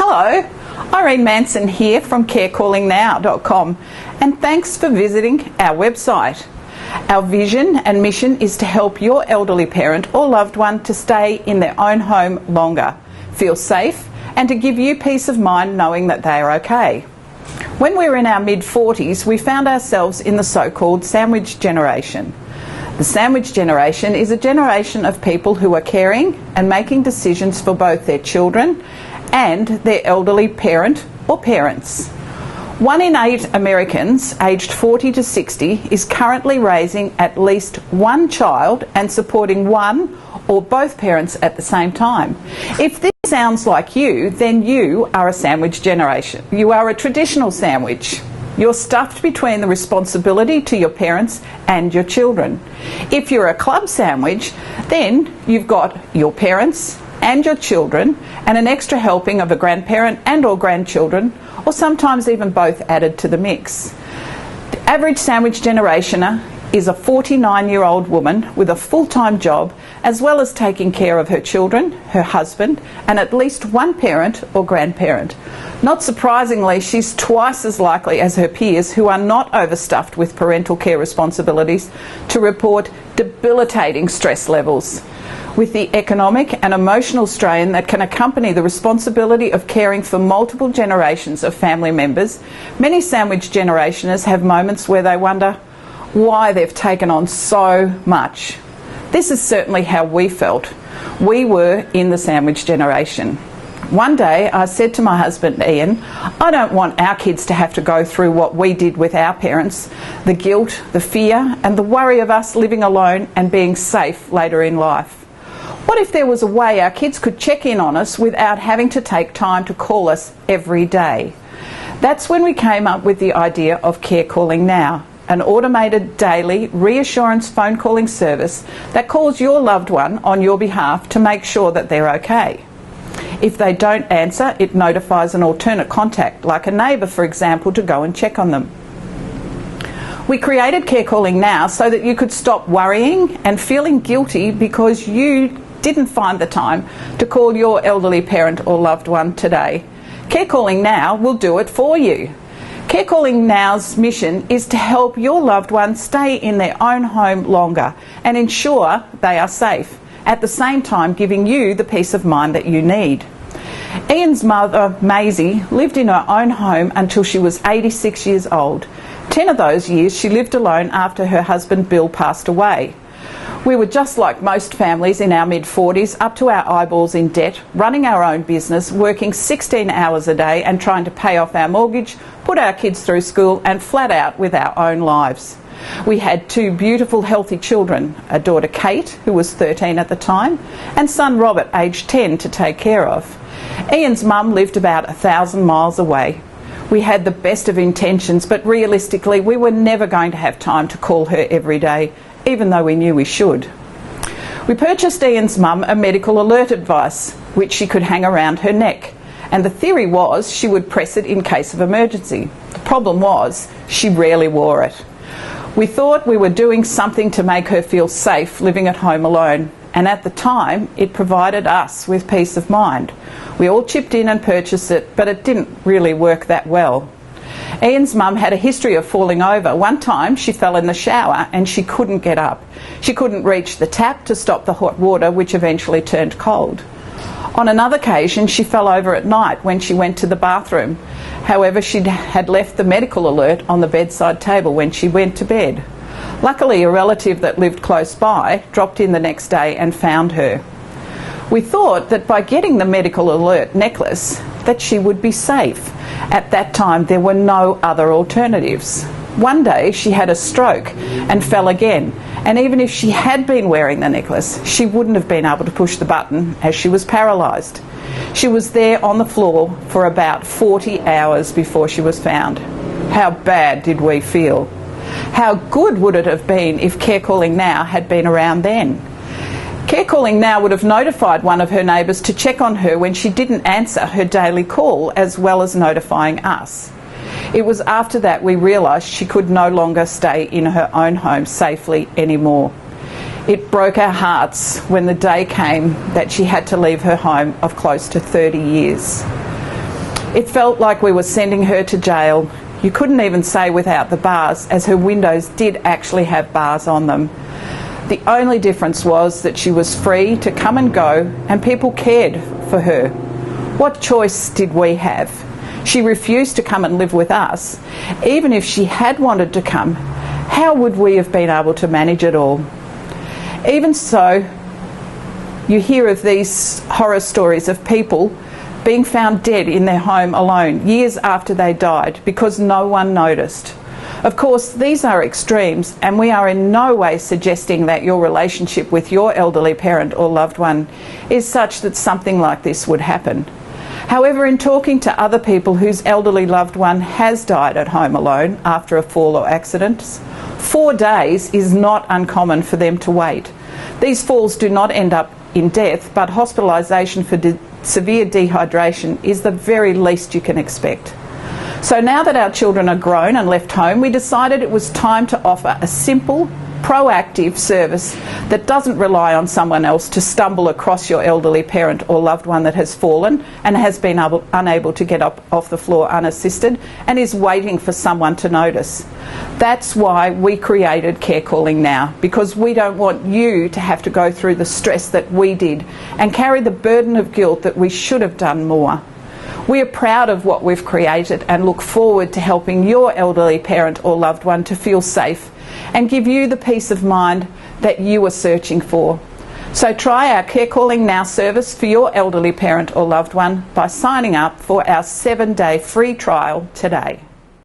Hello, Irene Manson here from CareCallingNow.com, and thanks for visiting our website. Our vision and mission is to help your elderly parent or loved one to stay in their own home longer, feel safe, and to give you peace of mind knowing that they are okay. When we were in our mid-40s, we found ourselves in the so-called sandwich generation. The sandwich generation is a generation of people who are caring and making decisions for both their children and their elderly parent or parents. 1 in 8 Americans aged 40 to 60 is currently raising at least one child and supporting one or both parents at the same time. If this sounds like you, then you are a sandwich generation. You are a traditional sandwich. You're stuffed between the responsibility to your parents and your children. If you're a club sandwich, then you've got your parents and your children and an extra helping of a grandparent and or grandchildren, or sometimes even both added to the mix. The average sandwich generationer is a 49-year-old woman with a full-time job, as well as taking care of her children, her husband, and at least one parent or grandparent. Not surprisingly, she's twice as likely as her peers who are not overstuffed with parental care responsibilities to report debilitating stress levels. With the economic and emotional strain that can accompany the responsibility of caring for multiple generations of family members, many sandwich generationers have moments where they wonder why they've taken on so much. This is certainly how we felt. We were in the sandwich generation. One day I said to my husband Ian, I don't want our kids to have to go through what we did with our parents, the guilt, the fear and the worry of us living alone and being safe later in life. What if there was a way our kids could check in on us without having to take time to call us every day? That's when we came up with the idea of CareCallingNow, an automated daily reassurance phone calling service that calls your loved one on your behalf to make sure that they're okay. If they don't answer, it notifies an alternate contact, like a neighbour, for example, to go and check on them. We created CareCallingNow so that you could stop worrying and feeling guilty because you didn't find the time to call your elderly parent or loved one today. CareCallingNow will do it for you. CareCallingNow's mission is to help your loved one stay in their own home longer and ensure they are safe, at the same time giving you the peace of mind that you need. Ian's mother, Maisie, lived in her own home until she was 86 years old. 10 of those years she lived alone after her husband Bill passed away. We were just like most families in our mid-40s, up to our eyeballs in debt, running our own business, working 16 hours a day and trying to pay off our mortgage, put our kids through school and flat out with our own lives. We had 2 beautiful, healthy children, a daughter Kate, who was 13 at the time, and son Robert, aged 10, to take care of. Ian's mum lived about 1,000 miles away. We had the best of intentions, but realistically we were never going to have time to call her every day, even though we knew we should. We purchased Ian's mum a medical alert device, which she could hang around her neck, and the theory was she would press it in case of emergency. The problem was she rarely wore it. We thought we were doing something to make her feel safe living at home alone, and at the time it provided us with peace of mind. We all chipped in and purchased it, but it didn't really work that well. Ian's mum had a history of falling over. One time she fell in the shower and she couldn't get up. She couldn't reach the tap to stop the hot water, which eventually turned cold. On another occasion she fell over at night when she went to the bathroom. However, she had left the medical alert on the bedside table when she went to bed. Luckily, a relative that lived close by dropped in the next day and found her. We thought that by getting the medical alert necklace that she would be safe. At that time there were no other alternatives. One day she had a stroke and fell again, and even if she had been wearing the necklace, she wouldn't have been able to push the button as she was paralysed. She was there on the floor for about 40 hours before she was found. How bad did we feel? How good would it have been if CareCallingNow had been around then? CareCallingNow would have notified one of her neighbours to check on her when she didn't answer her daily call, as well as notifying us. It was after that we realised she could no longer stay in her own home safely anymore. It broke our hearts when the day came that she had to leave her home of close to 30 years. It felt like we were sending her to jail. You couldn't even say without the bars, as her windows did actually have bars on them. The only difference was that she was free to come and go, and people cared for her. What choice did we have? She refused to come and live with us. Even if she had wanted to come, how would we have been able to manage it all? Even so, you hear of these horror stories of people being found dead in their home alone years after they died because no one noticed. Of course, these are extremes, and we are in no way suggesting that your relationship with your elderly parent or loved one is such that something like this would happen. However, in talking to other people whose elderly loved one has died at home alone after a fall or accident, 4 days is not uncommon for them to wait. These falls do not end up in death, but hospitalisation for severe dehydration is the very least you can expect. So now that our children are grown and left home, we decided it was time to offer a simple, proactive service that doesn't rely on someone else to stumble across your elderly parent or loved one that has fallen and has been unable to get up off the floor unassisted and is waiting for someone to notice. That's why we created CareCallingNow, because we don't want you to have to go through the stress that we did and carry the burden of guilt that we should have done more. We are proud of what we've created and look forward to helping your elderly parent or loved one to feel safe and give you the peace of mind that you are searching for. So try our CareCallingNow service for your elderly parent or loved one by signing up for our 7-day free trial today.